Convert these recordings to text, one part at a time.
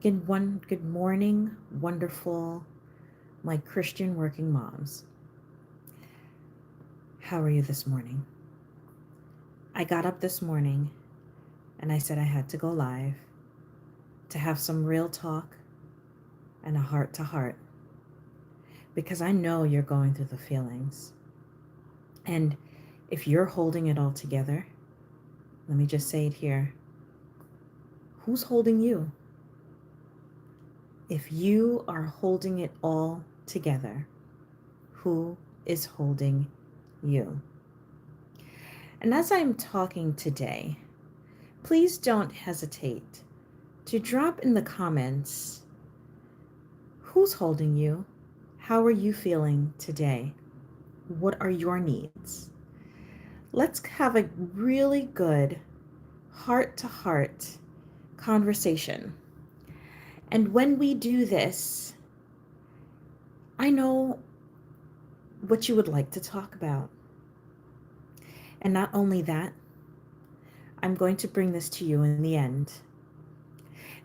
Good morning, wonderful, my Christian working moms. How are you this morning? I got up this morning and I said I had to go live to have some real talk and a heart to heart because I know you're going through the feelings. And if you're holding it all together, let me just say it here. Who's holding you? If you are holding it all together, who is holding you? And as I'm talking today, please don't hesitate to drop in the comments who's holding you? How are you feeling today? What are your needs? Let's have a really good heart to heart conversation. And when we do this, I know what you would like to talk about. And not only that, I'm going to bring this to you in the end.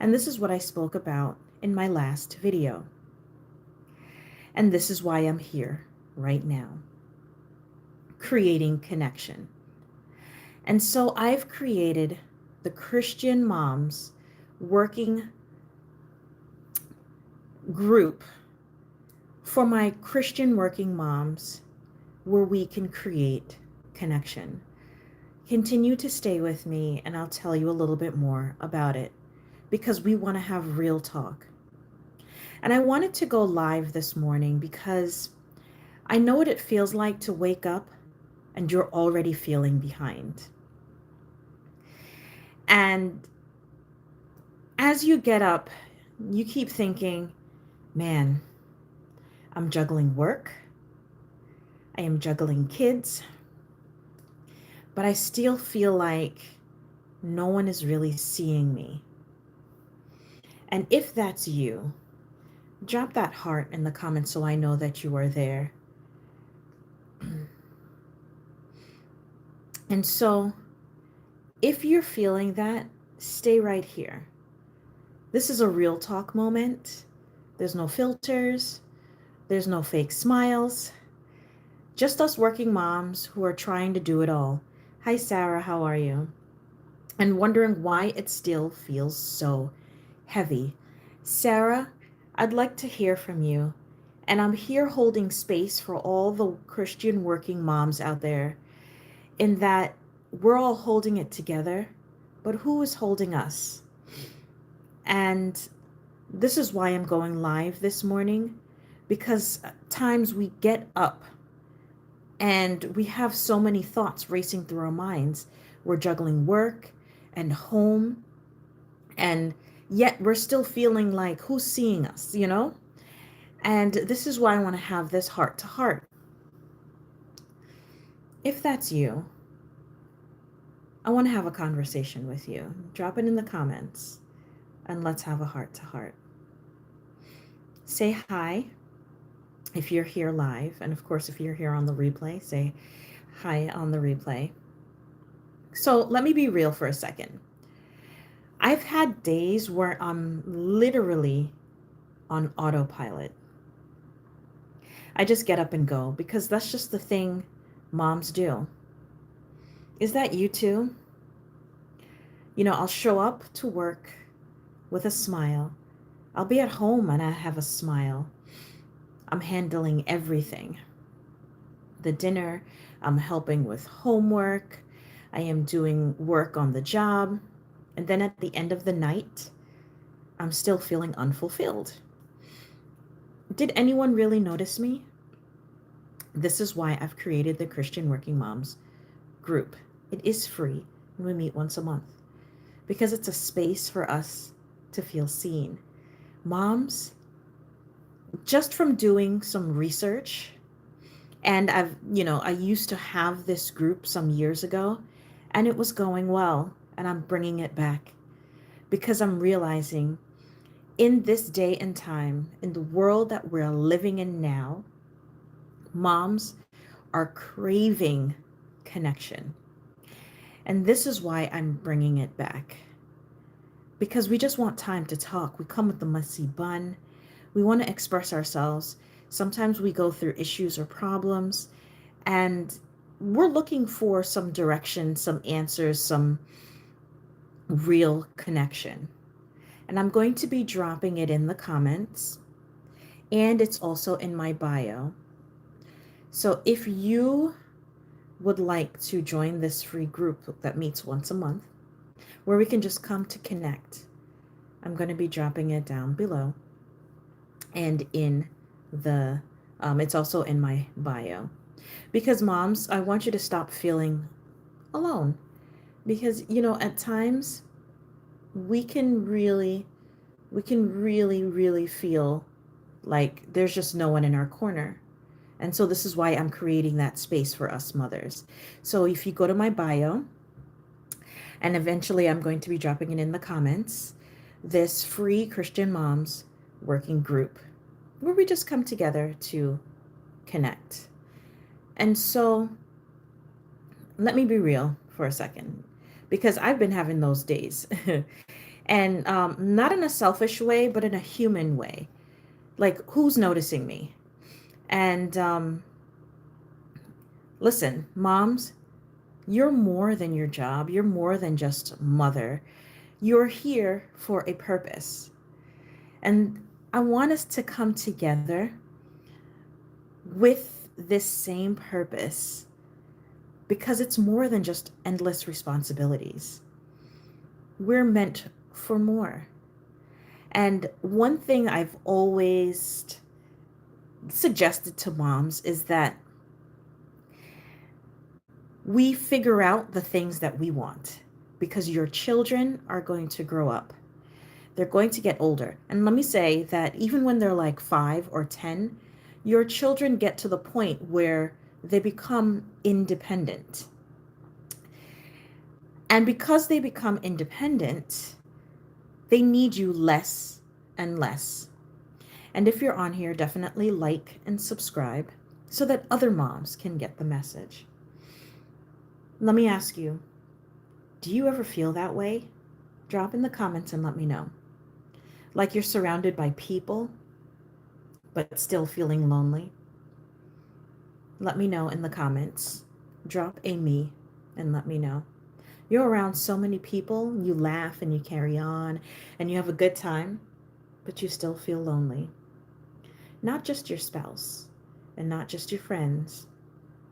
And this is what I spoke about in my last video. And this is why I'm here right now, creating connection. And so I've created the Christian Moms Working Group for my Christian working moms where we can create connection. Continue to stay with me and I'll tell you a little bit more about it because we want to have real talk. And I wanted to go live this morning because I know what it feels like to wake up and you're already feeling behind. And as you get up, you keep thinking, man, I'm juggling work, I am juggling kids, but I still feel like no one is really seeing me. And if that's you, drop that heart in the comments so I know that you are there. And so, if you're feeling that, stay right here. This is a real talk moment. There's no filters, there's no fake smiles. Just us working moms who are trying to do it all. Hi, Sarah, how are you? And wondering why it still feels so heavy. Sarah, I'd like to hear from you. And I'm here holding space for all the Christian working moms out there, in that we're all holding it together, but who is holding us? And this is why I'm going live this morning, because at times we get up and we have so many thoughts racing through our minds. We're juggling work and home, and yet we're still feeling like, who's seeing us, you know? And this is why I want to have this heart to heart. If that's you, I want to have a conversation with you. Drop it in the comments and let's have a heart to heart. Say hi if you're here live. And of course, if you're here on the replay, say hi on the replay. So let me be real for a second. I've had days where I'm literally on autopilot. I just get up and go because that's just the thing moms do. Is that you too? You know, I'll show up to work with a smile. I'll be at home and I have a smile. I'm handling everything. The dinner, I'm helping with homework, I am doing work on the job, and then at the end of the night, I'm still feeling unfulfilled. Did anyone really notice me? This is why I've created the Christian Working Moms group. It is free, and we meet once a month because it's a space for us to feel seen. Moms, just from doing some research, and I used to have this group some years ago, and it was going well, and I'm bringing it back because I'm realizing in this day and time, in the world that we're living in now, moms are craving connection. And this is why I'm bringing it back. because we just want time to talk. We come with the messy bun. We want to express ourselves. Sometimes we go through issues or problems, and we're looking for some direction, some answers, some real connection. And I'm going to be dropping it in the comments, and it's also in my bio. So if you would like to join this free group that meets once a month, where we can just come to connect, I'm going to be dropping it down below and in the, it's also in my bio. Because moms, I want you to stop feeling alone. Because, at times we can really, really feel like there's just no one in our corner. And so this is why I'm creating that space for us mothers. So if you go to my bio, and eventually I'm going to be dropping it in the comments, this free Christian moms working group where we just come together to connect. And so let me be real for a second, because I've been having those days. And not in a selfish way, but in a human way. Like, who's noticing me? And listen, moms, you're more than your job. You're more than just mother. You're here for a purpose. And I want us to come together with this same purpose, because it's more than just endless responsibilities. We're meant for more. And one thing I've always suggested to moms is that we figure out the things that we want, because your children are going to grow up. They're going to get older. And let me say that even when they're like 5 or 10, your children get to the point where they become independent. And because they become independent, they need you less and less. And if you're on here, definitely like and subscribe so that other moms can get the message. Let me ask you, do you ever feel that way? Drop in the comments and let me know. Like you're surrounded by people, but still feeling lonely? Let me know in the comments. Drop a me and let me know. You're around so many people, you laugh and you carry on and you have a good time, but you still feel lonely. Not just your spouse and not just your friends,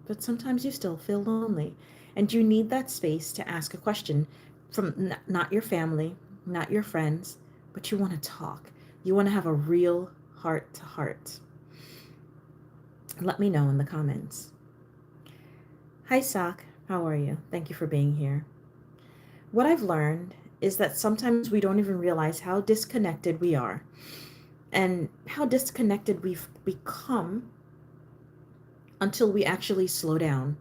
but sometimes you still feel lonely. And you need that space to ask a question from not your family, not your friends, but you want to talk. You want to have a real heart to heart. Let me know in the comments. Hi, Sock. How are you? Thank you for being here. What I've learned is that sometimes we don't even realize how disconnected we are and how disconnected we've become until we actually slow down.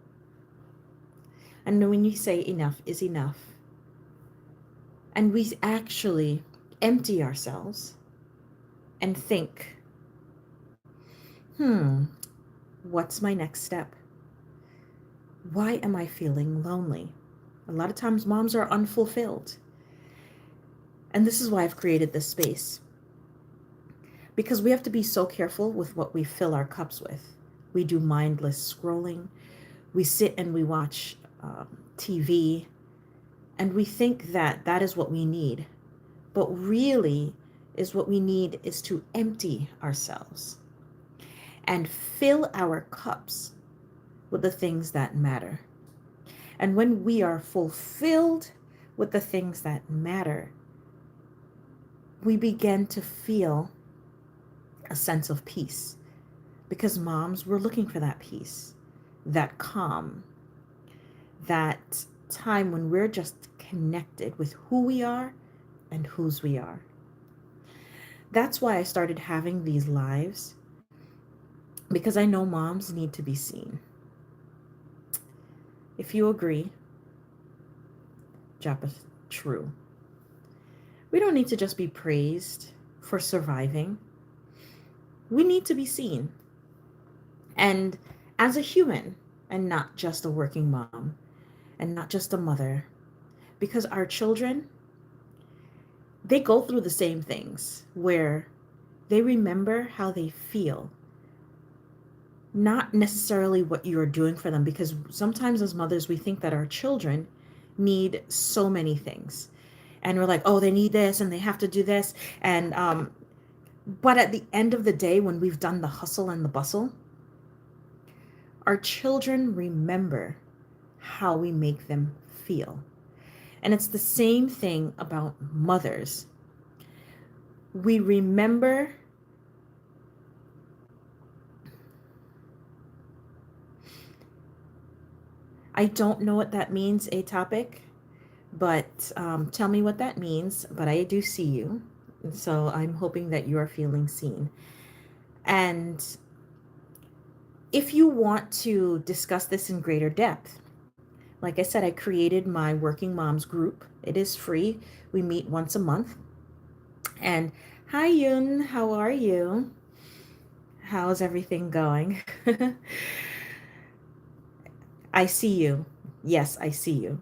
And when you say enough is enough, and we actually empty ourselves and think, what's my next step? Why am I feeling lonely? A lot of times moms are unfulfilled. And this is why I've created this space. Because we have to be so careful with what we fill our cups with. We do mindless scrolling. We sit and we watch TV. And we think that that is what we need. But really, is what we need is to empty ourselves and fill our cups with the things that matter. And when we are fulfilled with the things that matter, we begin to feel a sense of peace. Because moms, we're looking for that peace, that calm, that time when we're just connected with who we are and whose we are. That's why I started having these lives, because I know moms need to be seen. If you agree, drop a true. We don't need to just be praised for surviving. We need to be seen. And as a human, and not just a working mom, and not just a mother, because our children, they go through the same things where they remember how they feel, not necessarily what you are doing for them, because sometimes as mothers we think that our children need so many things, and we're like, oh, they need this and they have to do this, and but at the end of the day, when we've done the hustle and the bustle, our children remember how we make them feel. And it's the same thing about mothers. We remember, I don't know what that means, a topic, but tell me what that means. But I do see you. So I'm hoping that you are feeling seen. And if you want to discuss this in greater depth, like I said, I created my Working Moms group. It is free. We meet once a month. And hi, Yun, how are you? How's everything going? I see you. Yes, I see you.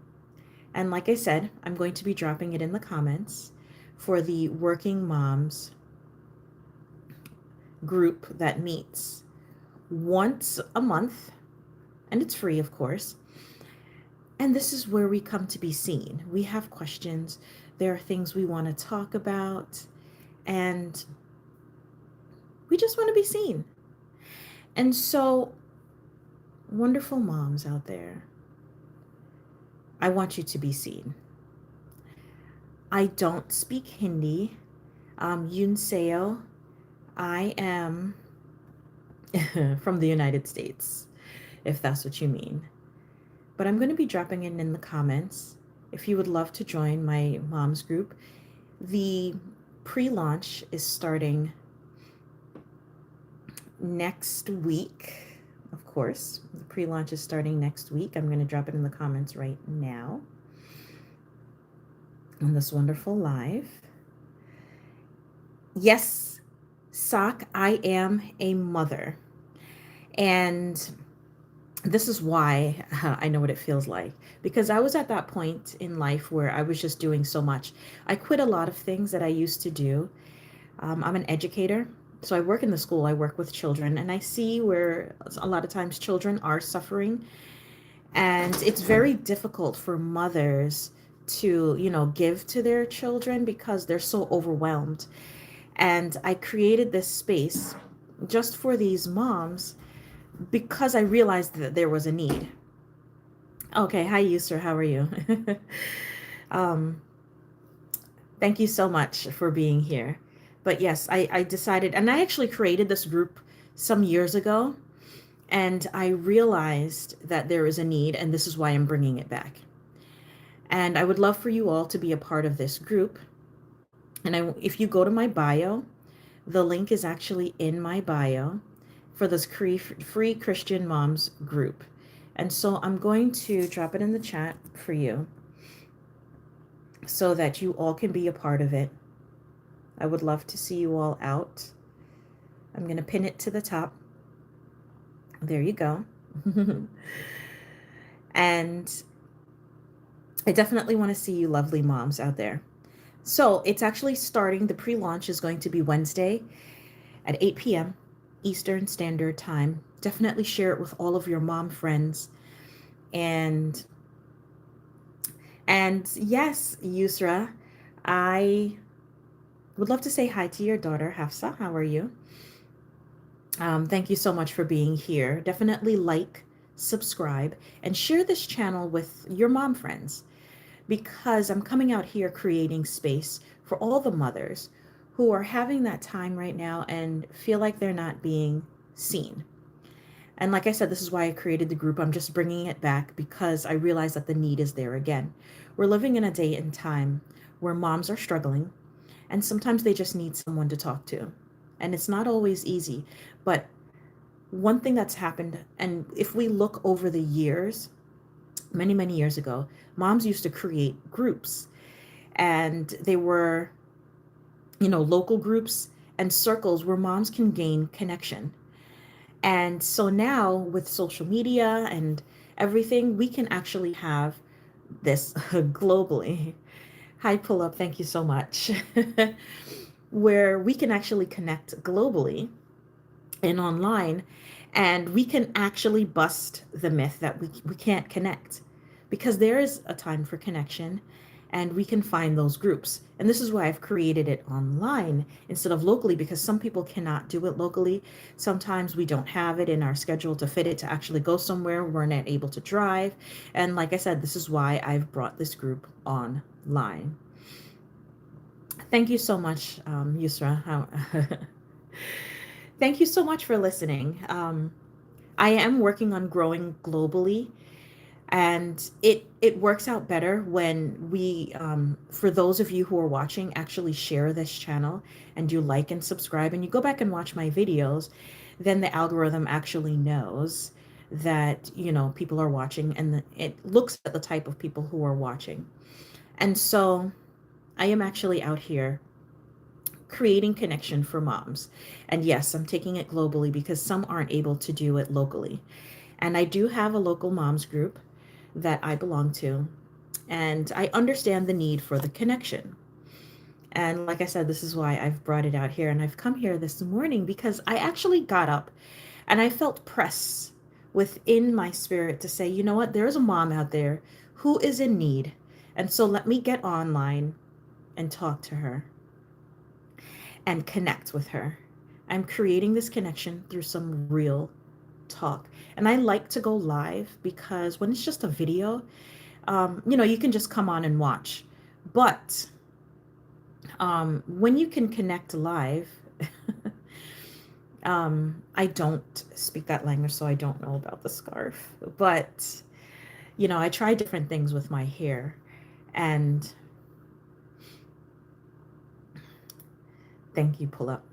And like I said, I'm going to be dropping it in the comments for the Working Moms group that meets once a month. And it's free, of course. And this is where we come to be seen. We have questions. There are things we want to talk about. And we just want to be seen. And so, wonderful moms out there, I want you to be seen. I don't speak Hindi. Yun Seo. I am from the United States, if that's what you mean. But I'm going to be dropping it in the comments if you would love to join my mom's group. The pre-launch is starting next week. Of course, the pre-launch is starting next week. I'm going to drop it in the comments right now on this wonderful live. Yes, Sak, I am a mother. And this is why I know what it feels like, because I was at that point in life where I was just doing so much. I quit a lot of things that I used to do. I'm an educator, so I work in the school. I work with children, and I see where a lot of times children are suffering, and it's very difficult for mothers to, give to their children because they're so overwhelmed. And I created this space just for these moms because I realized that there was a need. Okay, hi, Yusra, how are you? um, Thank you so much for being here. But yes, I decided, and I actually created this group some years ago, and I realized that there is a need, and this is why I'm bringing it back. And I would love for you all to be a part of this group. And if you go to my bio, the link is actually in my bio for this free Christian moms group. And so I'm going to drop it in the chat for you so that you all can be a part of it. I would love to see you all out. I'm going to pin it to the top. There you go. And I definitely want to see you lovely moms out there. So it's actually starting. The pre-launch is going to be Wednesday at 8 p.m. Eastern Standard Time. Definitely share it with all of your mom friends. And yes, Yusra, I would love to say hi to your daughter, Hafsa. How are you? Thank you so much for being here. Definitely like, subscribe, and share this channel with your mom friends, because I'm coming out here creating space for all the mothers who are having that time right now and feel like they're not being seen. And like I said, this is why I created the group. I'm just bringing it back because I realize that the need is there again. We're living in a day and time where moms are struggling, and sometimes they just need someone to talk to. And it's not always easy. But one thing that's happened, and if we look over the years, many, many years ago, moms used to create groups. And they were, local groups and circles where moms can gain connection. And so now with social media and everything, we can actually have this globally, Hi, Pull Up. Thank you so much. Where we can actually connect globally and online, and we can actually bust the myth that we can't connect, because there is a time for connection, and we can find those groups. And this is why I've created it online instead of locally, because some people cannot do it locally. Sometimes we don't have it in our schedule to fit it to actually go somewhere. We're not able to drive. And like I said, this is why I've brought this group online. Thank you so much, Yusra. Thank you so much for listening. I am working on growing globally, and it works out better when we, for those of you who are watching, actually share this channel and you like and subscribe and you go back and watch my videos. Then the algorithm actually knows that people are watching, and it looks at the type of people who are watching. And so I am actually out here creating connection for moms. And yes, I'm taking it globally because some aren't able to do it locally. And I do have a local moms group that I belong to, and I understand the need for the connection. And like I said, this is why I've brought it out here. And I've come here this morning because I actually got up and I felt press within my spirit to say, you know what, there's a mom out there who is in need. And so let me get online and talk to her and connect with her. I'm creating this connection through some real talk. And I like to go live because when it's just a video, you can just come on and watch. But when you can connect live, I don't speak that language, so I don't know about the scarf. But, I try different things with my hair. And thank you, Pull Up.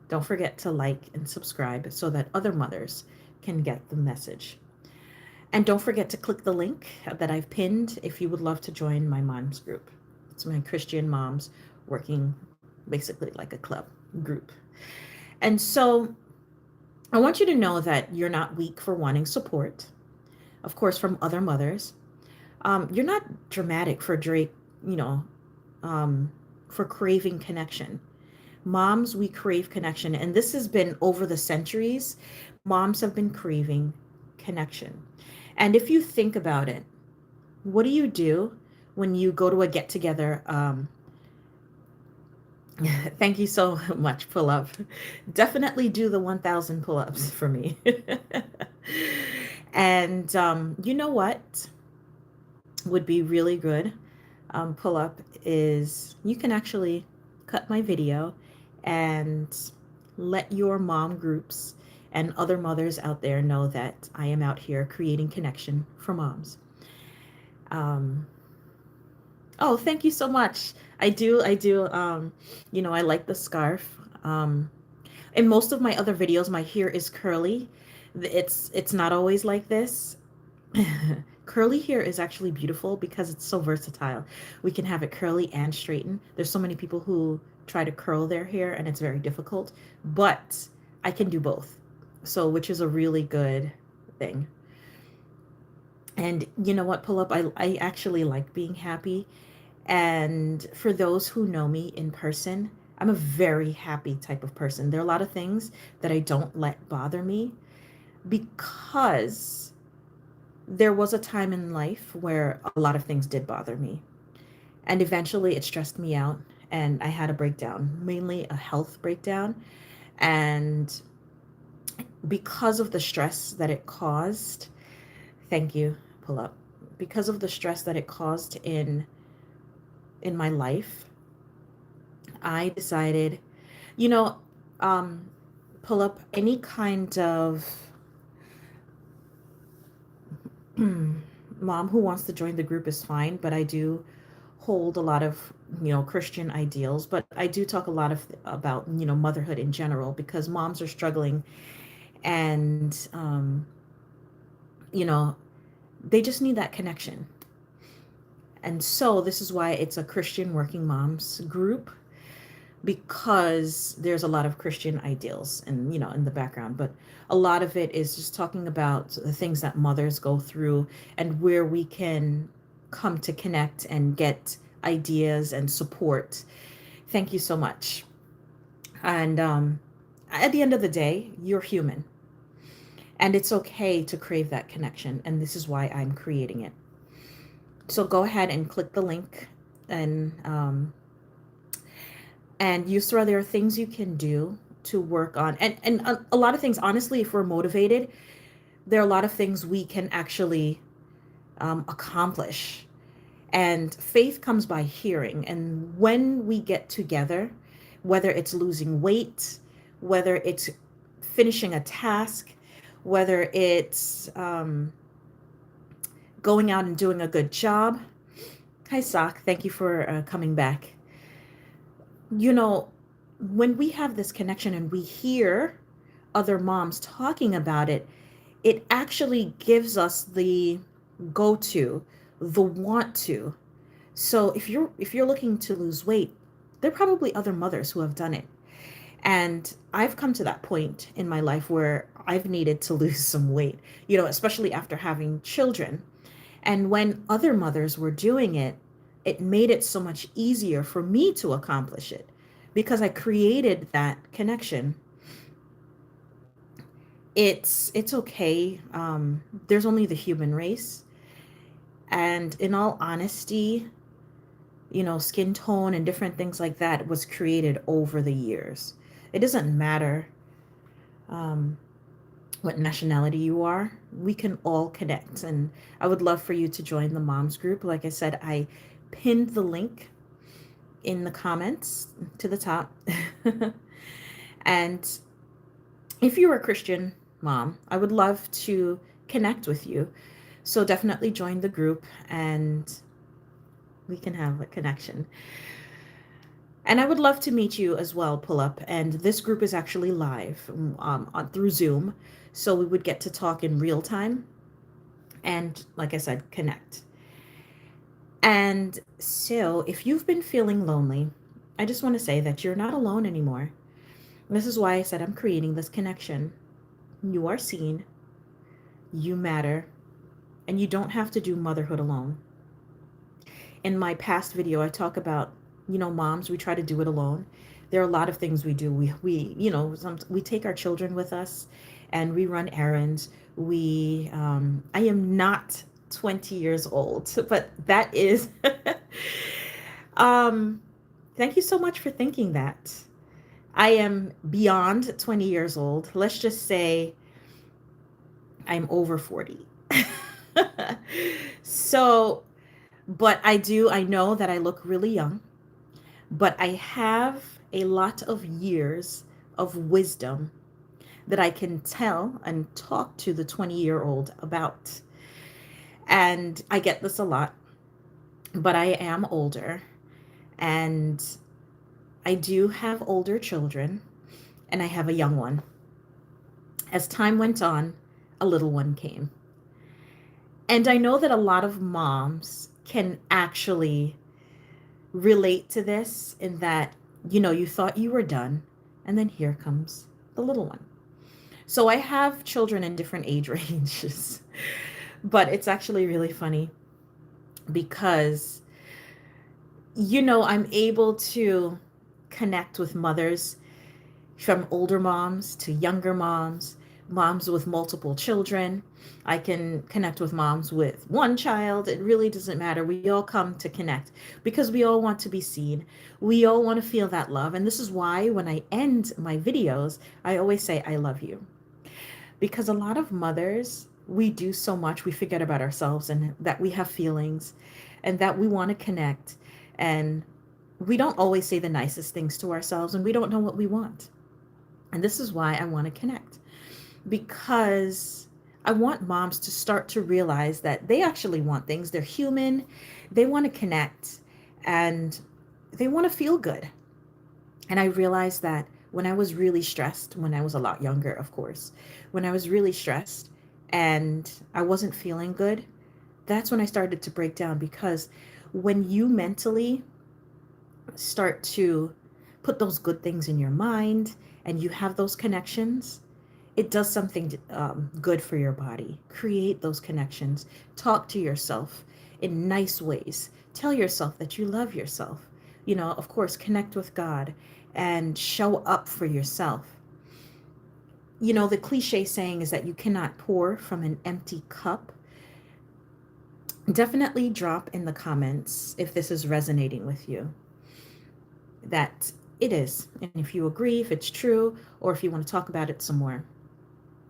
Don't forget to like and subscribe so that other mothers can get the message. And don't forget to click the link that I've pinned if you would love to join my moms group. It's my Christian moms working basically like a club group. And so I want you to know that you're not weak for wanting support, of course, from other mothers. You're not dramatic for for craving connection. Moms, we crave connection. And this has been over the centuries. Moms have been craving connection. And if you think about it, what do when you go to a get together? Thank you so much, Pull Up. Definitely do the 1,000 pull ups for me. And you know what would be really good? Pull Up is you can actually cut my video and let your mom groups and other mothers out there know that I am out here creating connection for moms. Oh, thank you so much. I do. I like the scarf. In most of my other videos, my hair is curly. It's not always like this. Curly hair is actually beautiful because it's so versatile. We can have it curly and straighten. There's so many people who try to curl their hair and it's very difficult, but I can do both. So, which is a really good thing. And you know what, Pull Up, I actually like being happy. And for those who know me in person, I'm a very happy type of person. There are a lot of things that I don't let bother me because there was a time in life where a lot of things did bother me. And eventually it stressed me out and I had a breakdown, mainly a health breakdown. And because of the stress that it caused, thank you, Pull Up. Because of the stress that it caused in my life, I decided, you know, Pull Up, any kind of mom who wants to join the group is fine, but I do hold a lot of Christian ideals, but I do talk a lot of about motherhood in general because moms are struggling, and you know they just need that connection. And so this is why it's a Christian working moms group, because there's a lot of Christian ideals and in the background, but a lot of it is just talking about the things that mothers go through and where we can come to connect and get ideas and support. Thank you so much. And at the end of the day, you're human. And it's okay to crave that connection. And this is why I'm creating it. So go ahead and click the link, and Yusra, there are things you can do to work on, and a lot of things. Honestly, if we're motivated, there are a lot of things we can actually accomplish. And faith comes by hearing. And when we get together, whether it's losing weight, whether it's finishing a task, whether it's going out and doing a good job. Hi, Sak. Thank you for coming back. You know, when we have this connection and we hear other moms talking about it, it actually gives us the go to, the want to. So if you're looking to lose weight, there are probably other mothers who have done it. And I've come to that point in my life where I've needed to lose some weight, especially after having children. And when other mothers were doing it, it made it so much easier for me to accomplish it because I created that connection. It's okay. There's only the human race. And in all honesty, skin tone and different things like that was created over the years. It doesn't matter um, what nationality you are. We can all connect. And I would love for you to join the moms group. Like I said, I pinned the link in the comments to the top. And if you're a Christian mom, I would love to connect with you. So definitely join the group and we can have a connection. And I would love to meet you as well, Pull Up. And this group is actually live through Zoom. So we would get to talk in real time. And like I said, connect. And so if you've been feeling lonely, I just want to say that you're not alone anymore. This is why I said I'm creating this connection. You are seen, you matter, and you don't have to do motherhood alone. In my past video, I talk about, moms, we try to do it alone. There are a lot of things we do. We take our children with us and we run errands. I am not 20 years old, but that is, thank you so much for thinking that. I am beyond 20 years old. Let's just say I'm over 40. So, but I know that I look really young, but I have a lot of years of wisdom that I can tell and talk to the 20-year-old about. And I get this a lot, but I am older and I do have older children and I have a young one. As time went on, a little one came. And I know that a lot of moms can actually relate to this in that, you thought you were done and then here comes the little one. So I have children in different age ranges, but it's actually really funny because, I'm able to connect with mothers from older moms to younger moms, moms with multiple children. I can connect with moms with one child. It really doesn't matter. We all come to connect because we all want to be seen. We all want to feel that love. And this is why when I end my videos, I always say, I love you. Because a lot of mothers, we do so much, we forget about ourselves and that we have feelings and that we want to connect. And we don't always say the nicest things to ourselves and we don't know what we want. And this is why I want to connect, because I want moms to start to realize that they actually want things. They're human. They want to connect and they want to feel good. And I realized that when I was really stressed, when I was a lot younger, of course, when I was really stressed and I wasn't feeling good, that's when I started to break down. Because when you mentally start to put those good things in your mind and you have those connections, it does something good for your body. Create those connections. Talk to yourself. in nice ways. Tell yourself that you love yourself. Of course, connect with God and show up for yourself. The cliche saying is that you cannot pour from an empty cup. Definitely drop in the comments if this is resonating with you, that it is. And if you agree, if it's true, or if you want to talk about it some more.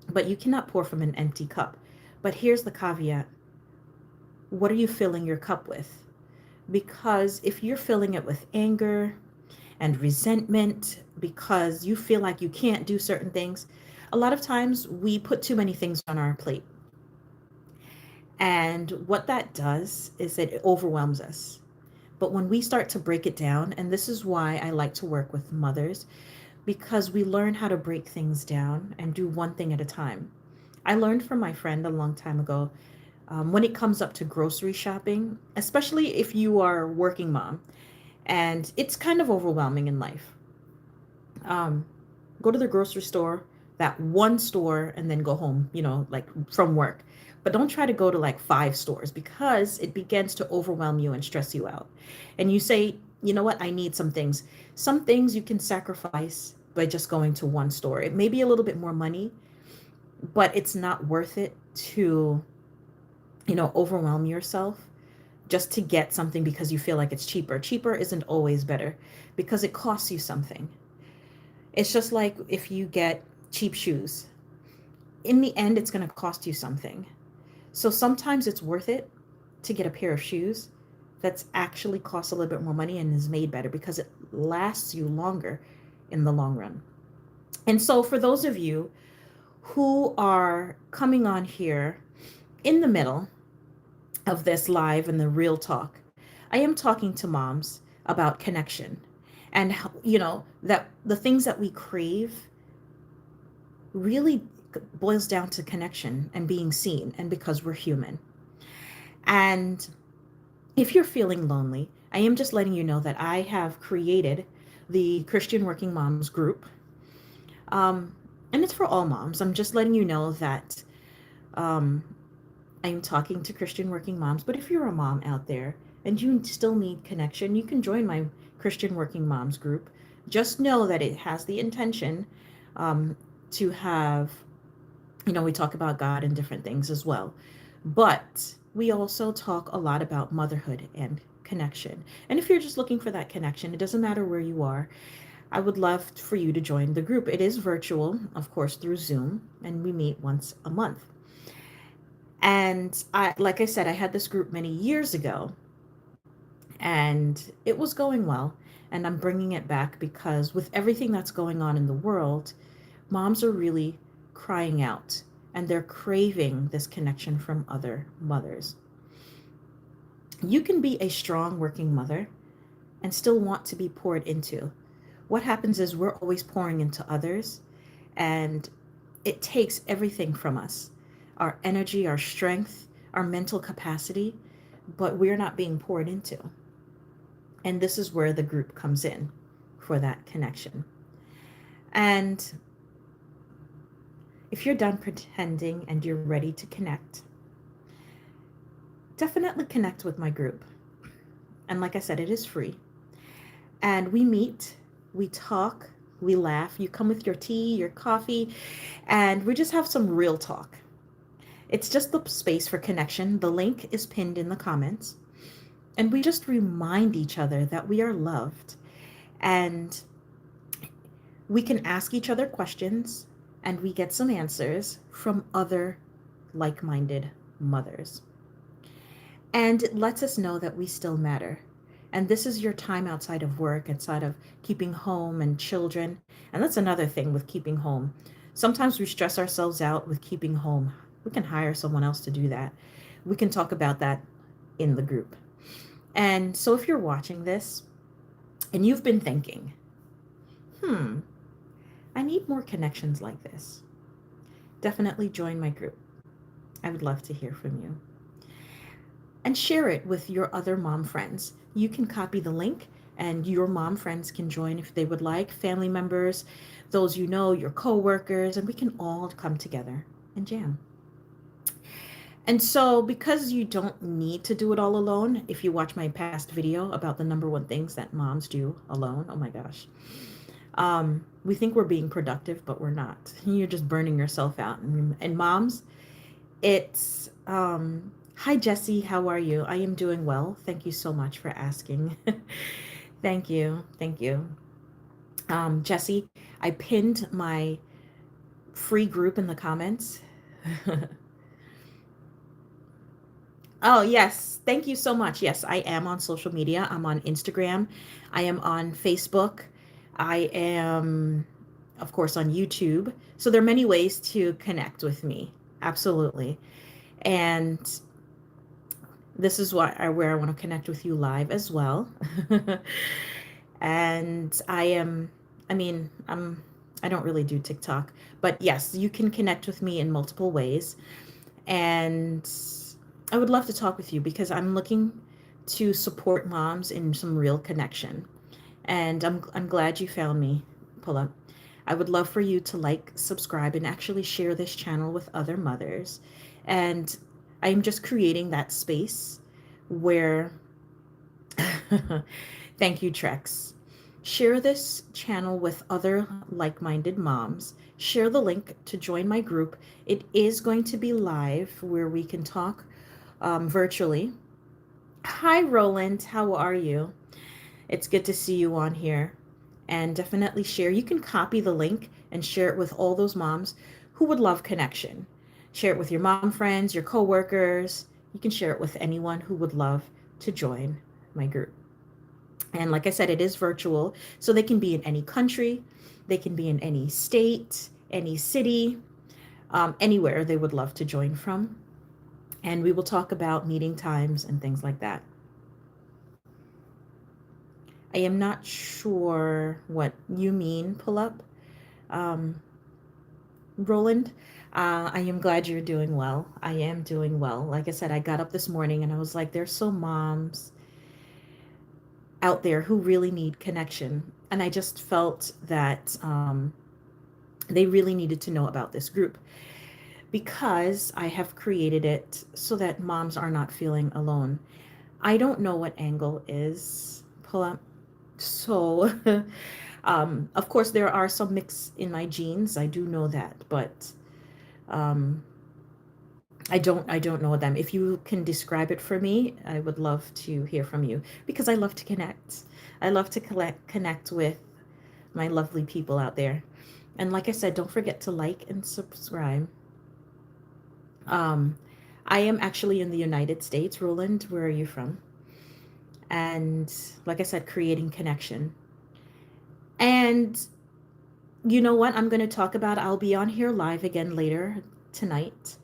But you cannot pour from an empty cup. But here's the caveat: what are you filling your cup with? Because if you're filling it with anger and resentment because you feel like you can't do certain things, a lot of times we put too many things on our plate. And what that does is that it overwhelms us. But when we start to break it down, and this is why I like to work with mothers, because we learn how to break things down and do one thing at a time. I learned from my friend a long time ago, when it comes up to grocery shopping, especially if you are a working mom and it's kind of overwhelming in life. Um, Go to the grocery store, that one store, and then go home, like from work. But don't try to go to like five stores because it begins to overwhelm you and stress you out. And you say, you know what, I need some things. Some things you can sacrifice by just going to one store. It may be a little bit more money, but it's not worth it to, overwhelm yourself just to get something because you feel like it's cheaper. Cheaper isn't always better because it costs you something. It's just like if you get cheap shoes. In the end, it's going to cost you something. So sometimes it's worth it to get a pair of shoes that's actually costs a little bit more money and is made better because it lasts you longer in the long run. And so for those of you who are coming on here in the middle of this live and the real talk, I am talking to moms about connection and how, that the things that we crave really boils down to connection and being seen, and because we're human. And if you're feeling lonely, I am just letting you know that I have created the Christian Working Moms group. And it's for all moms. I'm just letting you know that um, I'm talking to Christian working moms. But if you're a mom out there and you still need connection, you can join my Christian Working Moms group. Just know that it has the intention to have, we talk about God and different things as well. But we also talk a lot about motherhood and connection. And if you're just looking for that connection, it doesn't matter where you are. I would love for you to join the group. It is virtual, of course, through Zoom, and we meet once a month. And like I said, I had this group many years ago, and it was going well. And I'm bringing it back because with everything that's going on in the world, moms are really crying out and they're craving this connection from other mothers. You can be a strong working mother and still want to be poured into. What happens is we're always pouring into others, and it takes everything from us, our energy, our strength, our mental capacity, but we're not being poured into. And this is where the group comes in for that connection. And if you're done pretending and you're ready to connect, definitely connect with my group. And like I said, it is free. And we meet, we talk, we laugh. You come with your tea, your coffee, and we just have some real talk. It's just the space for connection. The link is pinned in the comments. And we just remind each other that we are loved. And we can ask each other questions, and we get some answers from other like-minded mothers. And it lets us know that we still matter. And this is your time outside of work, outside of keeping home and children. And that's another thing with keeping home. Sometimes we stress ourselves out with keeping home. We can hire someone else to do that. We can talk about that in the group. And so if you're watching this and you've been thinking, I need more connections like this, definitely join my group. I would love to hear from you. And share it with your other mom friends. You can copy the link and your mom friends can join if they would like, family members, those you know, your co-workers, and we can all come together and jam. And so, because you don't need to do it all alone, if you watch my past video about the number one things that moms do alone, oh my gosh, we think we're being productive, but we're not. You're just burning yourself out. And moms, it's hi Jesse, how are you? I am doing well. Thank you so much for asking. Thank you. Thank you. Jesse, I pinned my free group in the comments. Oh, yes. Thank you so much. Yes, I am on social media. I'm on Instagram. I am on Facebook. I am, of course, on YouTube. So there are many ways to connect with me. Absolutely. And this is where I want to connect with you live as well. And I mean, I don't really do TikTok, but yes, you can connect with me in multiple ways. And I would love to talk with you because I'm looking to support moms in some real connection. And I'm glad you found me, Pull Up. I would love for you to like, subscribe, and actually share this channel with other mothers. And I'm just creating that space where, thank you, Trex. Share this channel with other like minded moms. Share the link to join my group. It is going to be live where we can talk virtually. Hi, Roland. How are you? It's good to see you on here. And definitely share. You can copy the link and share it with all those moms who would love connection. Share it with your mom friends, your coworkers. You can share it with anyone who would love to join my group. And like I said, it is virtual, so they can be in any country, they can be in any state, any city, anywhere they would love to join from. And we will talk about meeting times and things like that. I am not sure what you mean, pull up, um, Roland. I am glad you're doing well. I am doing well. Like I said, I got up this morning and I was like, there's so moms out there who really need connection. And I just felt that they really needed to know about this group because I have created it so that moms are not feeling alone. I don't know what angle is, pull up. So, of course, there are some mix in my genes. I do know that, but um, I don't know them. If you can describe it for me, I would love to hear from you because I love to connect. I love to connect with my lovely people out there. And like I said, don't forget to like and subscribe. Um, I am actually in the United States. Roland, where are you from? And like I said, creating connection. And you know what? I'm going to talk about, I'll be on here live again later tonight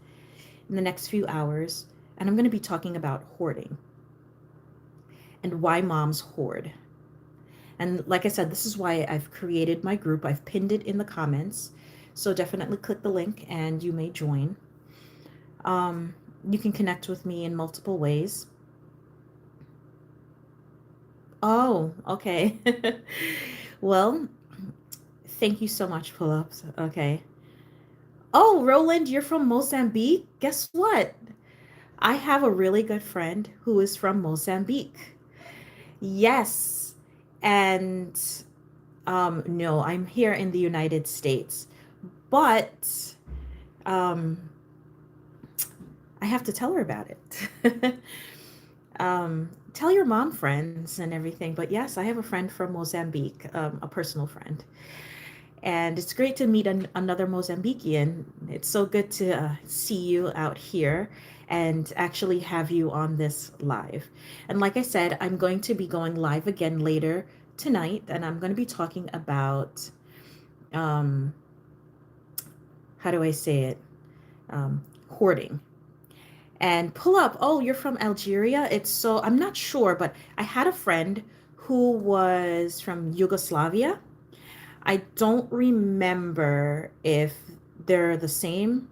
in the next few hours. And I'm going to be talking about hoarding and why moms hoard. And like I said, this is why I've created my group. I've pinned it in the comments. So definitely click the link and you may join. Um, you can connect with me in multiple ways. Oh, okay. Well, thank you so much, Pull Ups. Okay. Oh, Roland, you're from Mozambique? Guess what? I have a really good friend who is from Mozambique. Yes. And no, I'm here in the United States. But um, I have to tell her about it. Tell your mom friends and everything. But yes, I have a friend from Mozambique, a personal friend. And it's great to meet another Mozambican. It's so good to see you out here and actually have you on this live. And like I said, I'm going to be going live again later tonight, and I'm going to be talking about, um, how do I say it? Hoarding. And pull up, oh, you're from Algeria. It's so, I'm not sure, but I had a friend who was from Yugoslavia. I don't remember if they're the same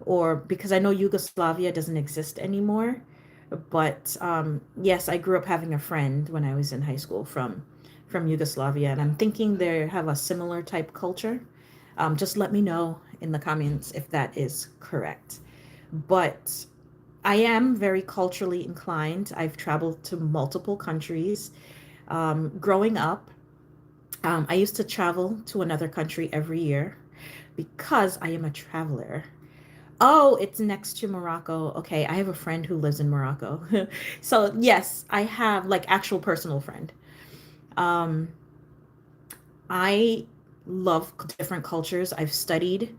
or because I know Yugoslavia doesn't exist anymore. But yes, I grew up having a friend when I was in high school from Yugoslavia, and I'm thinking they have a similar type culture. Just let me know in the comments if that is correct. But I am very culturally inclined. I've traveled to multiple countries. Growing up, I used to travel to another country every year because I am a traveler. Oh, it's next to Morocco. Okay, I have a friend who lives in Morocco. So, yes, I have like actual personal friend. Um, I love different cultures. I've studied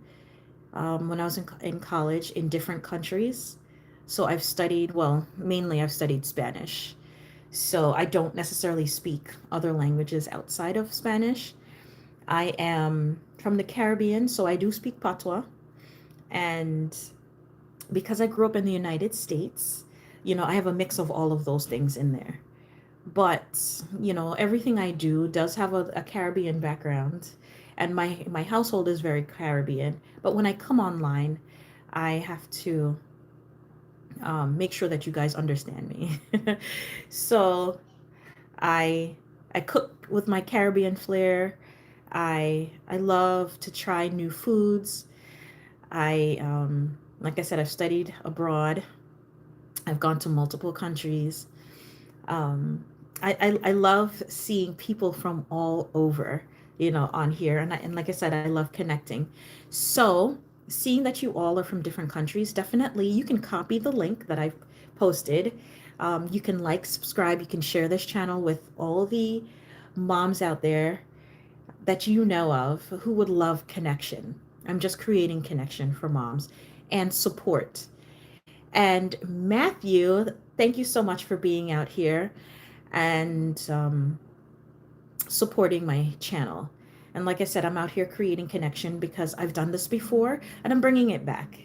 when I was in college in different countries. So I've studied, well, mainly I've studied Spanish. So I don't necessarily speak other languages outside of Spanish. I am from the Caribbean, so I do speak Patois. And because I grew up in the United States, I have a mix of all of those things in there. But, everything I do does have a Caribbean background. And my household is very Caribbean. But when I come online, I have to make sure that you guys understand me. So I I cook with my Caribbean flair. I love to try new foods. Like I said, I've studied abroad. I've gone to multiple countries. Um, I love seeing people from all over, on here. And like I said, I love connecting. So, seeing that you all are from different countries, definitely you can copy the link that I've posted. You can like, subscribe, you can share this channel with all the moms out there that you know of who would love connection. I'm just creating connection for moms and support. And Matthew, thank you so much for being out here and supporting my channel. And like I said, I'm out here creating connection because I've done this before and I'm bringing it back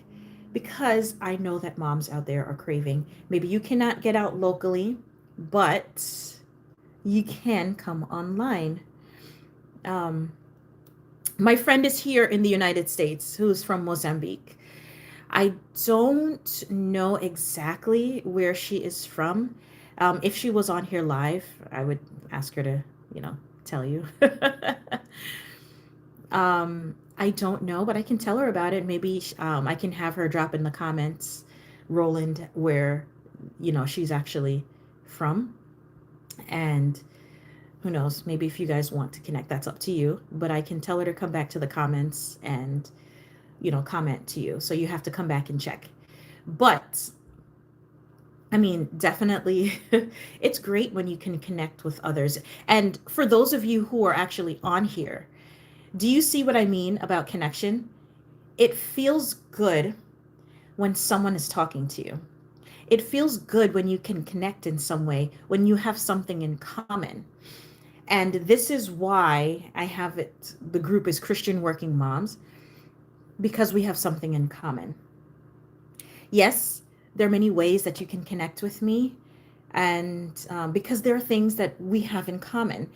because I know that moms out there are craving. Maybe you cannot get out locally, but you can come online. Um, my friend is here in the United States who's from Mozambique. I don't know exactly where she is from. If she was on here live, I would ask her to, you know, tell you. I don't know, but I can tell her about it. Maybe I can have her drop in the comments, Roland, where, she's actually from. And who knows, maybe if you guys want to connect, that's up to you. But I can tell her to come back to the comments and, comment to you. So you have to come back and check. But I mean, definitely, it's great when you can connect with others. And for those of you who are actually on here, do you see what I mean about connection? It feels good when someone is talking to you. It feels good when you can connect in some way, when you have something in common. And this is why I have it, the group is Christian Working Moms, because we have something in common. Yes, there are many ways that you can connect with me, and because there are things that we have in common,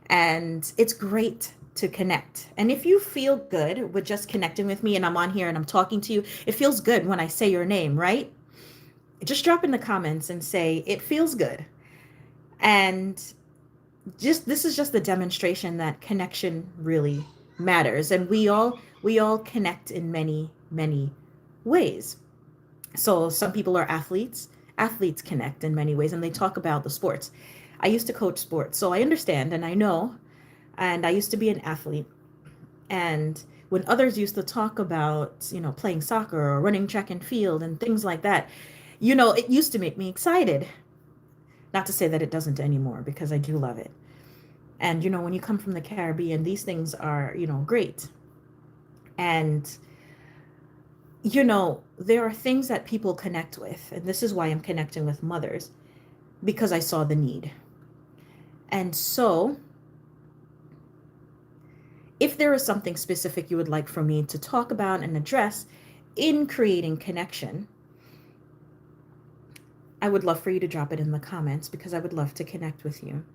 and it's great to connect. And if you feel good with just connecting with me and I'm on here and I'm talking to you, it feels good when I say your name, right? Just drop in the comments and say it feels good. And just this is just a demonstration that connection really matters, and we all connect in many ways. So some people are athletes. Athletes connect in many ways and they talk about the sports. I used to coach sports, so I understand and I know. And I used to be an athlete. And when others used to talk about, playing soccer or running track and field and things like that, it used to make me excited. Not to say that it doesn't anymore because I do love it. And, when you come from the Caribbean, these things are, great. And there are things that people connect with, and this is why I'm connecting with mothers, because I saw the need. And so, if there is something specific you would like for me to talk about and address in creating connection, I would love for you to drop it in the comments because I would love to connect with you.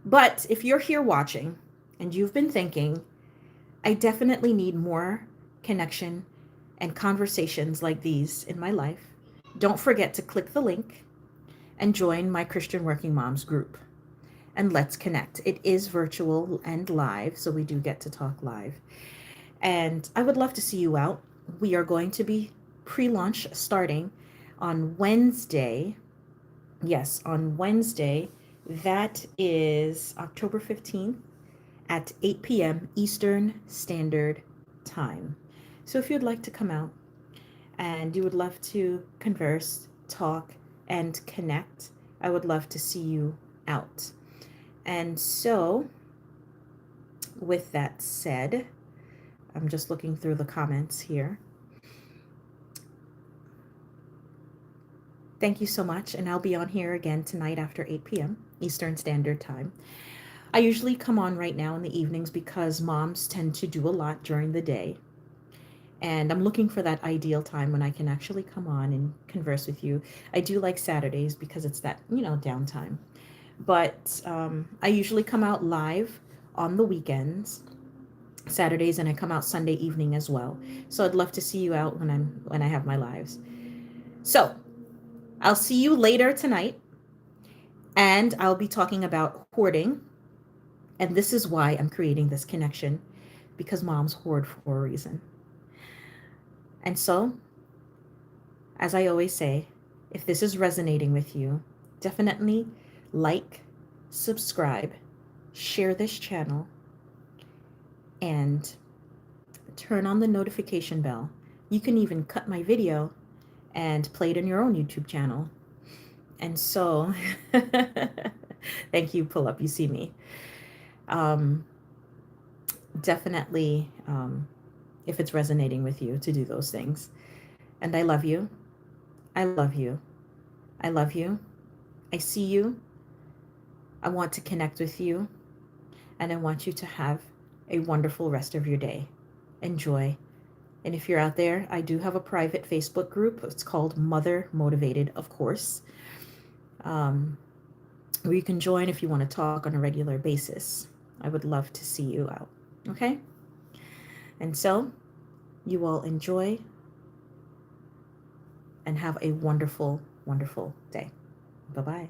But if you're here watching and you've been thinking, I definitely need more connection and conversations like these in my life, don't forget to click the link and join my Christian Working Moms group. And let's connect. It is virtual and live, so we do get to talk live. And I would love to see you out. We are going to be pre-launch starting On Wednesday, yes, on Wednesday, that is October 15th at 8 p.m. Eastern Standard Time. So if you'd like to come out and you would love to converse, talk, and connect, I would love to see you out. And so, with that said, I'm just looking through the comments here. Thank you so much, and I'll be on here again tonight after 8 p.m. Eastern Standard Time. I usually come on right now in the evenings because moms tend to do a lot during the day. And I'm looking for that ideal time when I can actually come on and converse with you. I do like Saturdays because it's that, downtime. But I usually come out live on the weekends, Saturdays, and I come out Sunday evening as well. So I'd love to see you out when I have my lives. So I'll see you later tonight, and I'll be talking about hoarding. And this is why I'm creating this connection, because moms hoard for a reason. And so, as I always say, if this is resonating with you, definitely like, subscribe, share this channel, and turn on the notification bell. You can even cut my video and play it in your own YouTube channel. And so, thank you, pull up, you see me. Definitely, if it's resonating with you, to do those things. And I love you. I love you. I love you. I see you. I want to connect with you. And I want you to have a wonderful rest of your day. Enjoy. And if you're out there, I do have a private Facebook group. It's called Mother Motivated, of course, where you can join if you want to talk on a regular basis. I would love to see you out. Okay? And so, you all enjoy and have a wonderful, wonderful day. Bye-bye.